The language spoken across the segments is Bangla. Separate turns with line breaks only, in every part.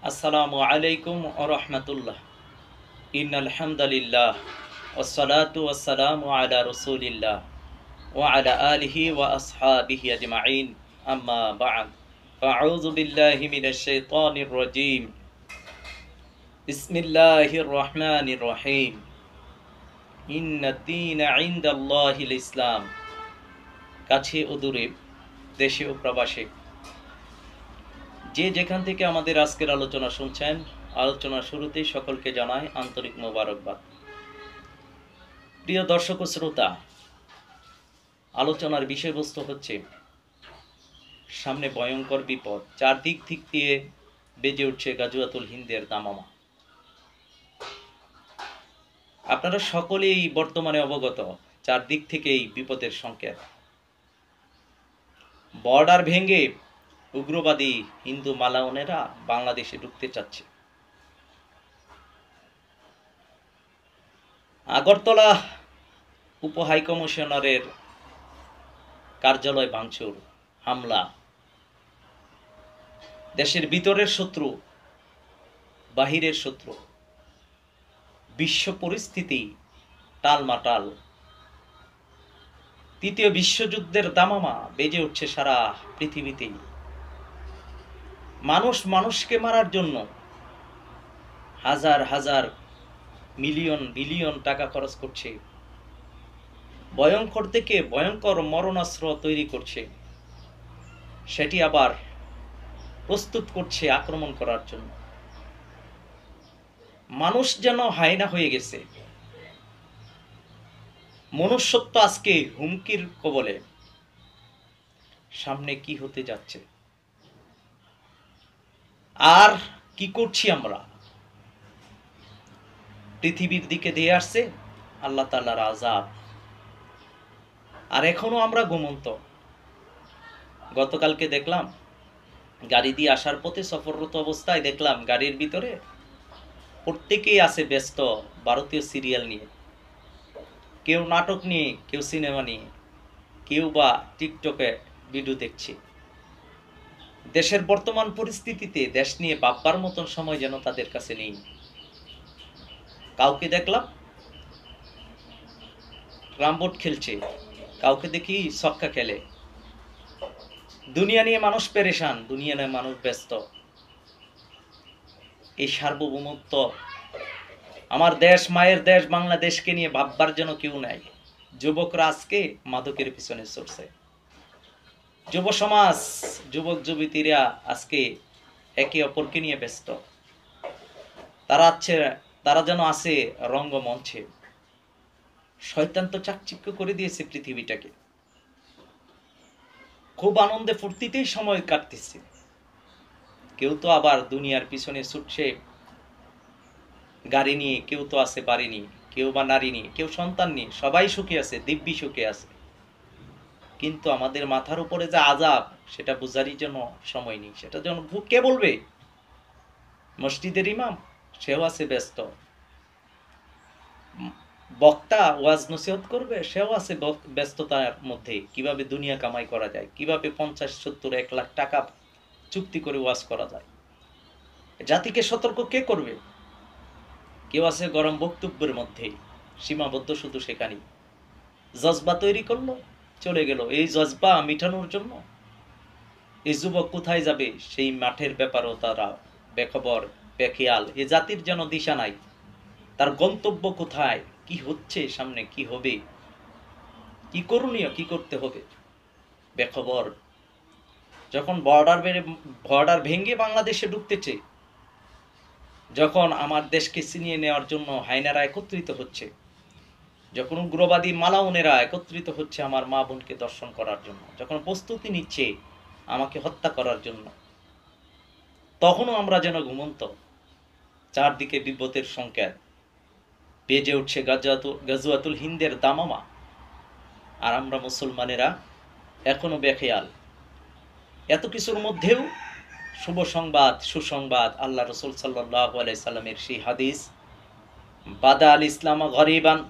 আসসালামু আলাইকুম ওয়া রাহমাতুল্লাহ। ইন্নাল হামদালিল্লাহ ওয়াসসালাতু ওয়াসসালামু আলা রাসূলিল্লাহ ওয়া আলা আলিহি ওয়া আসহাবিহি আজমাইন, আম্মা বা'দ। ফাআউযু বিল্লাহি মিনাশ শাইতানির রাজীম। বিসমিল্লাহির রহমানির রহিম। ইন্নাদ-দীনা ইনদাল্লাহিল ইসলাম। কাছে ও দূরে, দেশে ও প্রবাসে, যে যেখান থেকে আমাদের আজকের আলোচনা শুনছেন, আলোচনার শুরুতেই সকলকে জানাই আন্তরিক মোবারকবাদ। প্রিয় দর্শক ও শ্রোতা, আলোচনার বিষয়বস্তু হচ্ছে সামনে ভয়ঙ্কর বিপদ। চারদিক দিয়ে বেজে উঠছে গাজওয়াতুল হিন্দের দামামা। আপনারা সকলেই বর্তমানে অবগত, চারদিক থেকেই বিপদের সংকেত। বর্ডার ভেঙে উগ্রবাদী হিন্দু মালাউনেরা বাংলাদেশে ঢুকতে চাচ্ছে। আগরতলা উপ হাইকমিশনারের কার্যালয় ভাঙচুর, হামলা। দেশের ভিতরের শত্রু, বাহিরের শত্রু, বিশ্ব পরিস্থিতি টালমাটাল। তৃতীয় বিশ্বযুদ্ধের দামামা বেজে উঠছে সারা পৃথিবীতেই। মানুষ মানুষকে মারার জন্য হাজার হাজার মিলিয়ন বিলিয়ন টাকা খরচ করছে। ভয়ঙ্কর থেকে ভয়ঙ্কর মরণাস্ত্র তৈরি করছে, সেটি আবার প্রস্তুত করছে আক্রমণ করার জন্য। মানুষ যেন হায়না হয়ে গেছে। মনুষ্যত্ব আজকে হুমকির কবলে। সামনে কি হতে যাচ্ছে আর কি করছি আমরা? পৃথিবীর দিকে দিয়ে আসছে আল্লাহ তাআলার আযাব, আর এখনো আমরা ঘুমন্ত। গতকালকে দেখলাম, গাড়ি দিয়ে আসার পথে সফররত অবস্থায় দেখলাম গাড়ির ভিতরে প্রত্যেকেই আছে ব্যস্ত ভারতীয় সিরিয়াল নিয়ে। কেউ নাটক নিয়ে, কেউ সিনেমা নিয়ে, কেউ বা টিকটকে ভিডিও দেখছে। দেশের বর্তমান পরিস্থিতিতে দেশ নিয়ে ভাববার মতন সময় যেন তাদের কাছে নেই। কাউকে দেখলাম রামবোট খেলছে, কাউকে দেখি ছক্কা খেলে। দুনিয়া নিয়ে মানুষ পেরেশান, দুনিয়া নিয়ে মানুষ ব্যস্ত। এই সার্বভৌমত্ব, আমার দেশ, মায়ের দেশ বাংলাদেশকে নিয়ে ভাববার যেন কেউ নাই। যুবকরা আজকে মাদকের পিছনে ছুটছে। যুব সমাজ, যুবক যুবতীরা আজকে একে অপরকে নিয়ে ব্যস্ত। তারা যেন আছে রঙ্গমঞ্চে। শয়তান তো চাকচিক্য করে দিয়েছে পৃথিবীটাকে। খুব আনন্দে ফুর্তিতেই সময় কাটতেছে। কেউ তো আবার দুনিয়ার পিছনে ছুটছে গাড়ি নিয়ে, কেউ তো আছে বাড়ি নিয়ে, কেউ বা নারী নিয়ে, কেউ সন্তান নিয়ে। সবাই সুখে আছে, দিব্যি সুখে আছে। কিন্তু আমাদের মাথার উপরে যে আযাব, সেটা বুঝারই জন্য সময় নেই। সেটা যেন কে বলবে? মসজিদের ইমাম, সেও আছে ব্যস্ত। বক্তা ওয়াজ নসিহত করবে, সেও আছে ব্যস্ততার মধ্যে। কিভাবে দুনিয়া কামাই করা যায়, কিভাবে 50, 70, 1 লাখ টাকা চুক্তি করে ওয়াজ করা যায়। জাতিকে সতর্ক কে করবে? কেউ আছে গরম বক্তব্যের মধ্যে সীমাবদ্ধ, শুধু সেখানেই জজবা তৈরি করলো, চলে গেল। এই জজবা মিটানোর জন্য এই যুবক কোথায় যাবে সেই মাঠের ব্যাপারও তারা বেখবর, বেখেয়াল। এ জাতির যেন দিশা নাই, তার গন্তব্য কোথায়, কি হচ্ছে সামনে, কি হবে, কি করণীয়, কি করতে হবে, বেখবর। যখন বর্ডার ভেঙে বাংলাদেশে ঢুকতেছে, যখন আমার দেশকে ছিনিয়ে নেওয়ার জন্য হায়নারা একত্রিত হচ্ছে, যখন উগ্রবাদী মালাউনেরা একত্রিত হচ্ছে আমার মা বোনকে দর্শন করার জন্য, যখন প্রস্তুতি নিচ্ছে আমাকে হত্যা করার জন্য, তখনও আমরা যেন ঘুমন্ত। চারদিকে বিপদের সংকেত, বেজে উঠছে গাজওয়াতুল হিন্দের দামামা, আর আমরা মুসলমানেরা এখনো বেখেয়াল। এত কিছুর মধ্যেও শুভ সংবাদ, সুসংবাদ, আল্লাহ রাসূল সাল্লাল্লাহু আলাইহি সাল্লামের সেই হাদিস, বাদা আল ইসলাম গরিবান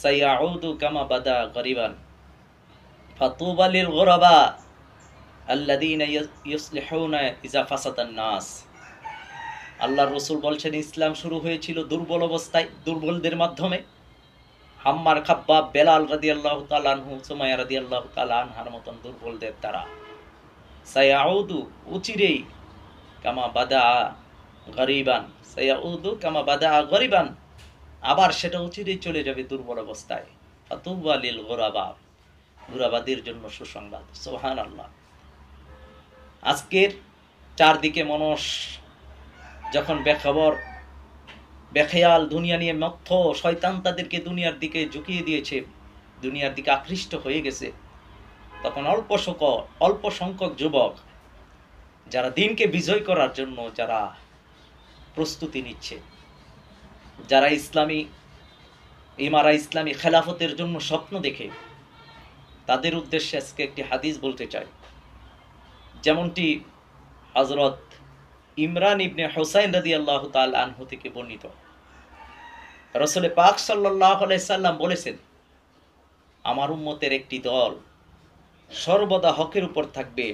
সায়াউদু কামা বাদা গরিবান ফাতুবা লিল গুরাবা আল্লাযীনা ইউসলিহুনা ইযা ফাসাদান নাস। আল্লাহর রসুল বলছেন ইসলাম শুরু হয়েছিল দুর্বল অবস্থায়, দুর্বলদের মাধ্যমে। হাম্মার, খাব্বাব, বেলাল রাদিয়াল্লাহু তাআলা আনহু, সুমাইয়া রাদিয়াল্লাহু তাআলা আনহার মতন দুর্বলদের দ্বারা সায়াউদু, অচিরেই, কামা বাদা গরিবান, সায়াউদু কামা বাদা গরিবান, আবার সেটা অচিরেই চলে যাবে দুর্বল অবস্থায়। ফাতুবা লিল গুরাবা, গুরাবাদের জন্য সুসংবাদ। সুবহানাল্লাহ। আজকের চারদিকে মানুষ যখন বেখবর, বেখেয়াল, দুনিয়া নিয়ে মত্ত, শয়তান তাদেরকে দুনিয়ার দিকে ঝুঁকিয়ে দিয়েছে, দুনিয়ার দিকে আকৃষ্ট হয়ে গেছে, তখন অল্প সংখ্যক যুবক যারা দিনকে বিজয় করার জন্য যারা প্রস্তুতি নিচ্ছে, যারা ইসলামী খেলাফতের জন্য স্বপ্ন দেখে, তাদের উদ্দেশ্যে আজকে একটি হাদিস বলতে চাই। যেমনটি হযরত ইমরান ইবনে হুসাইন রাদিয়াল্লাহু তাআলা আনহু থেকে বর্ণিত, রাসূল পাক সাল্লাল্লাহু আলাইহি সাল্লাম বলেছেন, আমার উম্মতের একটি দল সর্বদা হকের উপর থাকবে,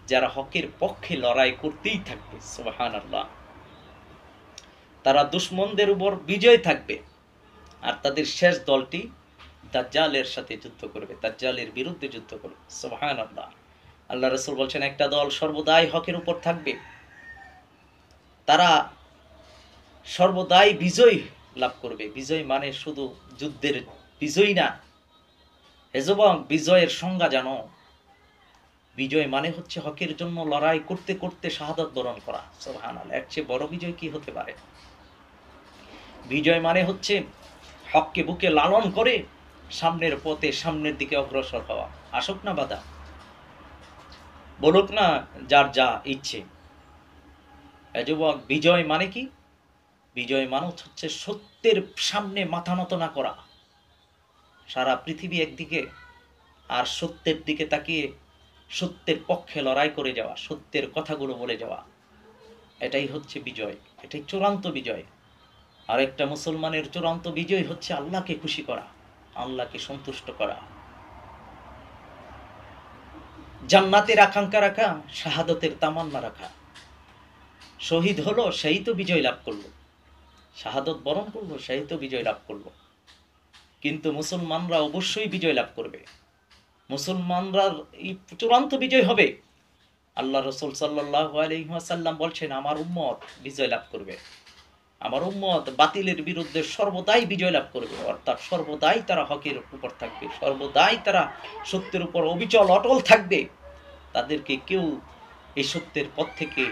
যারা হকের পক্ষে লড়াই করতেই থাকবে। সুবহানাল্লাহ। তারা দুশমনদের উপর বিজয় থাকবে, আর তাদের শেষ দলটি দাজ্জালের সাথে যুদ্ধ করবে, দাজ্জালের বিরুদ্ধে যুদ্ধ করবে। সুবহানাল্লাহ। আল্লাহ রাসূল বলছেন একটা দল সর্বদাই হকের উপর থাকবে, তারা সর্বদাই বিজয় লাভ করবে। বিজয় মানে শুধু যুদ্ধের বিজয় না, হে যুবক, বিজয়ের সংজ্ঞা জানো? বিজয় মানে হচ্ছে হকের জন্য লড়াই করতে করতে শাহাদাত বরণ করা। সুবহানাল্লাহ। এর চেয়ে বড় বিজয় কি হতে পারে? বিজয় মানে হচ্ছে হককে বুকে লালন করে সামনের পথে, সামনের দিকে অগ্রসর হওয়া। আসুক না বাধা, বলুক না যার যা ইচ্ছে। যুবক, বিজয় মানে কি? বিজয় মানে হচ্ছে সত্যের সামনে মাথা নত না করা। সারা পৃথিবী একদিকে, আর সত্যের দিকে তাকিয়ে সত্যের পক্ষে লড়াই করে যাওয়া, সত্যের কথাগুলো বলে যাওয়া, এটাই হচ্ছে বিজয়, এটাই চূড়ান্ত বিজয়। আর একটা মুসলমানের চূড়ান্ত বিজয় হচ্ছে আল্লাহকে খুশি করা, আল্লাহকে সন্তুষ্ট করা, জান্নাতের আকাঙ্ক্ষা রাখা, শাহাদতের তামান্না রাখা। শহীদ হলো সেই তো বিজয় লাভ করলো, শাহাদত বরণ করলো সেই তো বিজয় লাভ করলো। কিন্তু মুসলমানরা অবশ্যই বিজয় লাভ করবে, মুসলমানরা এই চূড়ান্ত বিজয় হবে। আল্লাহ রাসূল সাল্লাল্লাহু আলাইহি ওয়াসাল্লাম বলছেন আমার উম্মত বিজয় লাভ করবে, আমার উম্মত বাতিলের বিরুদ্ধে সর্বদাই বিজয় লাভ করবে। অর্থাৎ সর্বদাই তারা হকের উপর থাকবে, সর্বদাই তারা সত্যের উপর অবিচল অটল থাকবে। তাদেরকে কেউ এই সত্যের পথ থেকে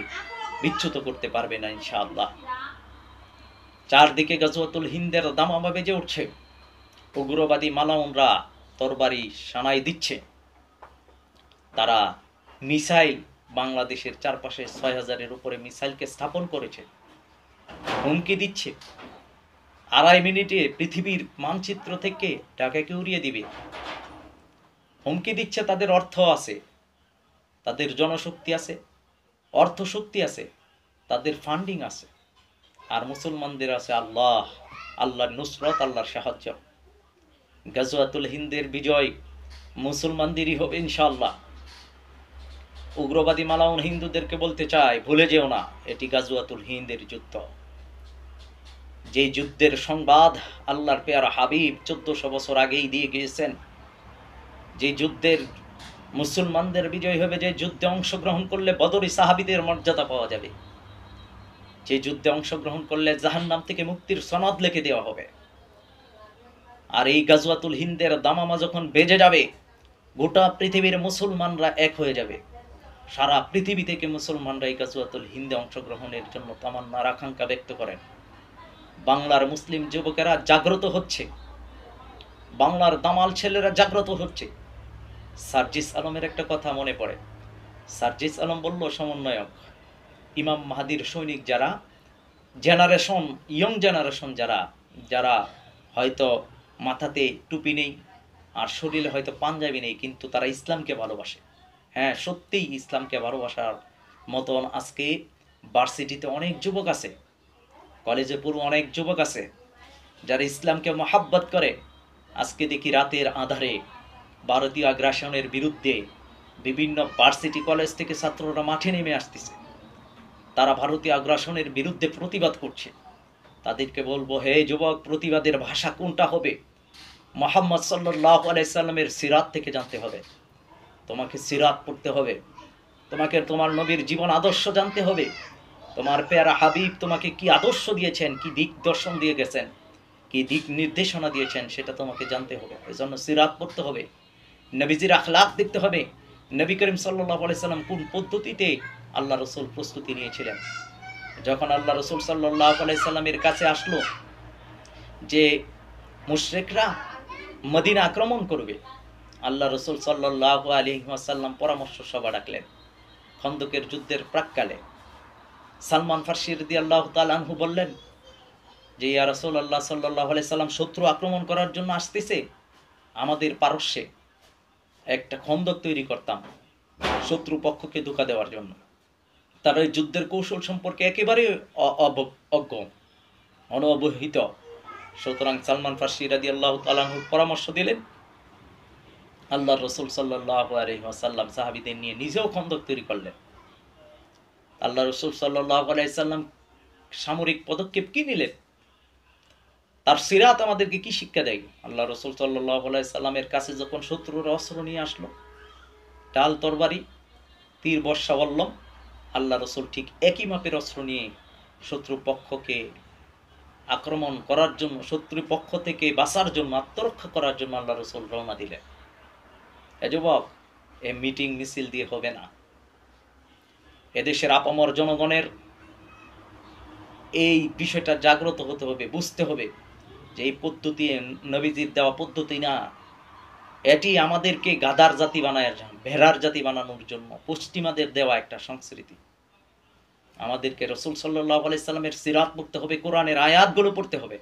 বিচ্যুত করতে পারবে না ইনশাআল্লাহ। চারদিকে গাজওয়াতুল হিন্দের দামামা বেজে উঠছে, উগ্রবাদী মালাউনরা তরবারি সানাই দিচ্ছে, তারা মিসাইল বাংলাদেশের চারপাশে ৬,০০০-এর উপরে মিসাইলকে স্থাপন করেছে, হুমকি দিচ্ছে ২.৫ মিনিটে পৃথিবীর মানচিত্র থেকে ঢাকাকে উড়িয়ে দিবে। হুমকি দিচ্ছে, তাদের অর্থ আছে, তাদের জনশক্তি আছে, অর্থ শক্তি আছে, তাদের ফান্ডিং আছে। আর মুসলমানদের আছে আল্লাহ, আল্লাহর নুসরত, আল্লাহর সাহায্য। গাজওয়াতুল হিন্দের বিজয় মুসলমানদেরই হবে ইনশাআল্লাহ। উগ্রবাদী মালাউন হিন্দুদেরকে বলতে চায়, ভুলে যেও না এটি গাজওয়াতুল হিন্দের যুদ্ধ। যে যুদ্ধের সংবাদ আল্লাহর পেয়ারা হাবিব ১৪০০ বছর আগেই দিয়ে গিয়েছেন, যে যুদ্ধের মুসলমানদের বিজয় হবে, যে যুদ্ধে অংশগ্রহণ করলে বদরি সাহাবীদের মর্যাদা পাওয়া যাবে, যে যুদ্ধে অংশগ্রহণ করলে জাহান্নাম থেকে মুক্তির সনদ লিখে দেওয়া হবে। আর এই গাজওয়াতুল হিন্দের দামামা যখন বেজে যাবে, গোটা পৃথিবীর মুসলমানরা এক হয়ে যাবে। সারা পৃথিবী থেকে মুসলমানরা এই গাজওয়াতুল হিন্দে অংশগ্রহণের জন্য তামান্নার আকাঙ্ক্ষা ব্যক্ত করেন। বাংলার মুসলিম যুবকেরা জাগ্রত হচ্ছে, বাংলার দামাল ছেলেরা জাগ্রত হচ্ছে। সার্জিস আলমের একটা কথা মনে পড়ে। সার্জিস আলম বলল, সমন্বয়ক, ইমাম মাহাদির সৈনিক যারা জেনারেশন, ইয়ং জেনারেশন, যারা হয়তো মাথাতে টুপি নেই আর শরীরে হয়তো পাঞ্জাবি নেই, কিন্তু তারা ইসলামকে ভালোবাসে। হ্যাঁ, সত্যিই ইসলামকে ভালোবাসার মতন আজকে ভার্সিটিতে অনেক যুবক আছে, কলেজে পড়ুয়া অনেক যুবক আছে যারা ইসলামকে মহাব্বত করে। আজকে দেখি রাতের আধারে ভারতীয় আগ্রাসনের বিরুদ্ধে বিভিন্ন ভার্সিটি কলেজ থেকে ছাত্ররা মাঠে নেমে আসতেছে। তারা ভারতীয় আগ্রাসনের বিরুদ্ধে প্রতিবাদ করছে। তাদেরকে বলবো, হে যুবক, প্রতিবাদের ভাষা কোনটা হবে? মুহাম্মদ সাল্লাল্লাহু আলাইহি সাল্লামের সিরাত থেকে জানতে হবে। তোমাকে সিরাত পড়তে হবে, তোমাকে তোমার নবীর জীবন আদর্শ জানতে হবে। তোমার পেয়ারা হাবিব তোমাকে কি আদর্শ দিয়েছেন, কি দিক দর্শন দিয়ে গেছেন, কি দিক নির্দেশনা দিয়েছেন, সেটা তোমাকে জানতে হবে। এজন্য সিরাত পড়তে হবে, নবীজির আখলাক দেখতে হবে। নবী করিম সাল্লাল্লাহু আলাইহি সাল্লাম কোন পদ্ধতিতে আল্লাহ রসুল প্রস্তুতি নিয়েছিলেন। যখন আল্লাহ রসুল সাল্লাল্লাহু আলাইহি সাল্লামের কাছে আসলো যে মুশরিকরা মদিনা আক্রমণ করবে, আল্লাহ রসুল সাল্লাল্লাহু আলাইহি ওয়াসাল্লাম পরামর্শ সভা ডাকলেন। খন্দকের যুদ্ধের প্রাক্কালে সালমান ফারসি রাদিয়াল্লাহু তাআলা আনহু বললেন যে, ইয়া রাসূলুল্লাহ সাল্লাল্লাহু আলাইহি সাল্লাম, শত্রু আক্রমণ করার জন্য আসতেছে, আমাদের পারস্যে একটা খন্দক তৈরি করতাম শত্রু পক্ষকে ধোঁকা দেওয়ার জন্য। তারা এই যুদ্ধের কৌশল সম্পর্কে একেবারে অজ্ঞ, অনবহিত। সুতরাং সালমান ফারসি রাদিয়াল্লাহু তাআলা আনহু পরামর্শ দিলেন। আল্লাহর রাসূল সাল্লাল্লাহু আলাইহি ওয়াসাল্লাম সাহাবীদের নিয়ে নিজেও খন্দক তৈরি করলেন। আল্লাহ রসুল সাল্লাল্লাহু আলাইহি সাল্লাম সামরিক পদক্ষেপ কি নিলেন, তার সিরাত আমাদেরকে কি শিক্ষা দেয়? আল্লাহ রসুল সাল্লাল্লাহু আলাইহি সাল্লামের কাছে যখন শত্রুর অস্ত্র নিয়ে আসলো, ঢাল তরবারি, তীর, বর্ষা, বল্লম, আল্লাহ রসুল ঠিক একই মাপের অস্ত্র নিয়ে শত্রু পক্ষকে আক্রমণ করার জন্য, শত্রু পক্ষ থেকে বাঁচার জন্য, আত্মরক্ষা করার জন্য আল্লাহ রসুল রওনা দিলেন। এ যুবক, এ মিটিং মিছিল দিয়ে হবে না। এদেশের আপামর জনগণের এই বিষয়টা জাগ্রত হতে হবে, বুঝতে হবে যে এই পদ্ধতি নবীজির দেওয়া পদ্ধতি না। এটি আমাদেরকে গাধার জাতি বানায়, ভেড়ার জাতি বানানোর জন্য পশ্চিমাদের দেওয়া একটা সংস্কৃতি। আমাদেরকে রসুল সাল্লাল্লাহু আলাইহি সাল্লামের সিরাত পড়তে হবে, কোরআনের আয়াতগুলো পড়তে হবে।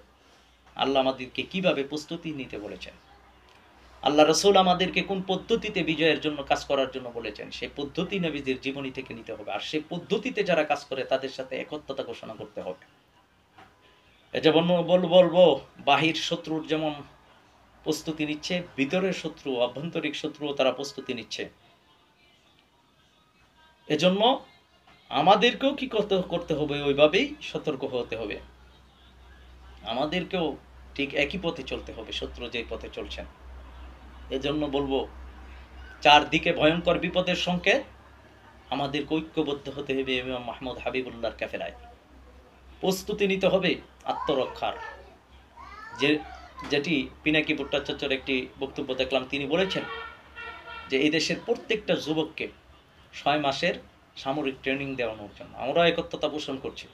আল্লাহ আমাদেরকে কিভাবে প্রস্তুতি নিতে বলেছেন, আল্লাহ রসুল আমাদেরকে কোন পদ্ধতিতে বিজয়ের জন্য কাজ করার জন্য বলেছেন, সেই পদ্ধতি নবীজির জীবনী থেকে নিতে হবে। আর সেই পদ্ধতিতে যারা কাজ করে তাদের সাথে একত্রতা ঘোষণা করতে হবে। যেমন বলবো, বাহির শত্রুর যেমন প্রস্তুতি নিচ্ছে, ভিতরের শত্রু, আভ্যন্তরিক শত্রু, তারা প্রস্তুতি নিচ্ছে। এজন্য আমাদেরকেও কি করতে হবে, ওইভাবেই সতর্ক হতে হবে। আমাদেরকেও ঠিক একই পথে চলতে হবে, শত্রু যে পথে চলছেন। এজন্য বলবো, চারদিকে ভয়ঙ্কর বিপদের সংকেত, আমাদেরকে ঐক্যবদ্ধ হতে হবে। ইমাম মাহমুদ হাবিবুল্লাহর কাফেলায় প্রস্তুতি নিতে হবে আত্মরক্ষার। যেটি পিনাকি ভট্টাচার্যের একটি বক্তব্য দেখলাম, তিনি বলেছেন যে এই দেশের প্রত্যেকটা যুবককে 6 মাসের সামরিক ট্রেনিং দেওয়ানোর জন্য আমরা একত্রতা পোষণ করছি।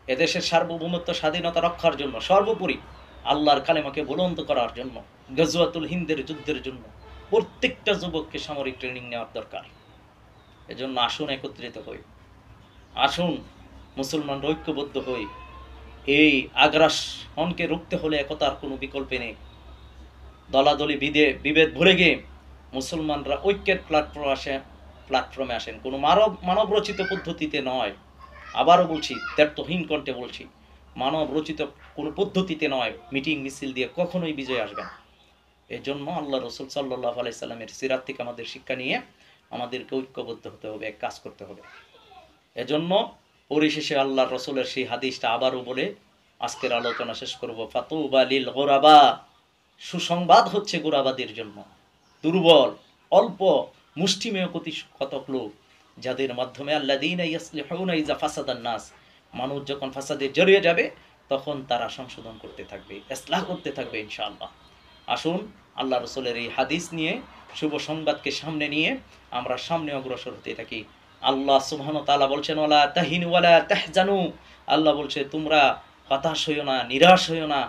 এদেশের সার্বভৌমত্ব, স্বাধীনতা রক্ষার জন্য, সর্বোপরি আল্লাহর কালেমাকে বুলন্দ করার জন্য, গজওয়াতুল হিন্দের যুদ্ধের জন্য প্রত্যেকটা যুবককে সামরিক ট্রেনিং নেওয়ার দরকার। এজন্য আসুন একত্রিত হই, আসুন মুসলমান ঐক্যবদ্ধ হই। এই আগ্রাসনকে রুখতে হলে একতার কোনো বিকল্প নেই। দলাদলি বিভেদ ভুলে গিয়ে মুসলমানরা ঐক্যের প্ল্যাটফর্মে আসেন, কোনো মানব রচিত পদ্ধতিতে নয়। আবারও বলছি, দ্ব্যর্থহীন কণ্ঠে বলছি, মানব রচিত কোনো পদ্ধতিতে নয়। মিটিং মিছিল দিয়ে কখনোই বিজয় আসবে না। এই জন্য আল্লাহ রসুল সাল্লাল্লাহু আলাইহি সাল্লামের সিরাত থেকে আমাদের শিক্ষা নিয়ে আমাদেরকে ঐক্যবদ্ধ হতে হবে, এক কাজ করতে হবে। এজন্য পরিশেষে আল্লাহর রসুলের সেই হাদিসটা আবারও বলে আজকের আলোচনা শেষ করব। ফাতুবা লিল গুরাবা, সুসংবাদ হচ্ছে গোরাবাদের জন্য, দুর্বল, অল্প, মুষ্টিমেয় কতক লোক, যাদের মাধ্যমে আল্লাযীনা ইয়াসলিহুনা ইযা ফাসাদান নাস, মানুষ যখন ফাসাদে জড়িয়ে যাবে তখন তারা সংশোধন করতে থাকবে, ইসলাহ করতে থাকবে ইনশাআল্লাহ। আসুন আল্লাহ রসুলের এই হাদিস নিয়ে, শুভ সংবাদকে সামনে নিয়ে আমরা সামনে অগ্রসর হতে থাকি। আল্লাহ সুবহানাহু ওয়া তাআলা বলছেন, ওয়ালা তাহিনু ওয়ালা তাহজানু, আল্লাহ বলছে তোমরা হতাশ হইও না, নিরাশ হইও না,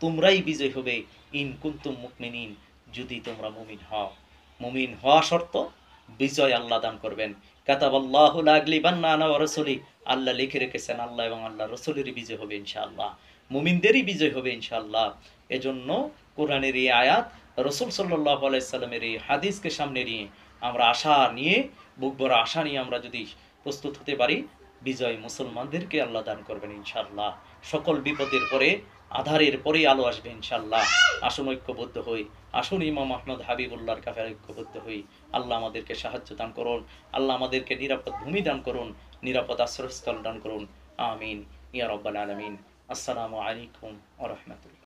তোমরাই বিজয় হবে। ইন কুনতুম মুমিনিন, যদি তোমরা মুমিন হও। মুমিন হওয়া শর্ত, বিজয় আল্লাহ দান করবেন। কাতাবাল্লাহু লা আগলিবান্না আনা ওয়া রাসূলি, আল্লাহ লিখে রেখেছেন আল্লাহ এবং আল্লাহ রাসূলেরই বিজয় হবে ইনশাআল্লাহ, মুমিনদেরই বিজয় হবে ইনশাআল্লাহ। এজন্য কোরআনের এই আয়াত, রাসূল সাল্লাল্লাহু আলাইহি সাল্লামের এই হাদিসকে সামনে নিয়ে আমরা আশা নিয়ে, বুক ভরা আশা নিয়ে আমরা যদি প্রস্তুত হতে পারি, বিজয় মুসলমানদেরকে আল্লাহ দান করবেন ইনশাআল্লাহ। সকল বিপদের পরে, আধারের পরে আলো আসবে ইনশাআল্লাহ। আসুন ঐক্যবদ্ধ হই, আসুন ইমাম আহমদ হাবিবুল্লাহর কাফেলায় ঐক্যবদ্ধ হই। আল্লাহ আমাদেরকে সাহায্য দান করুন, আল্লাহ আমাদেরকে নিরাপদ ভূমি দান করুন, নিরাপদ আশ্রয়স্থল দান করুন। আমিন ইয়া রাব্বাল আলামিন। আসসালামু আলাইকুম ওয়া রাহমাতুল্লাহ।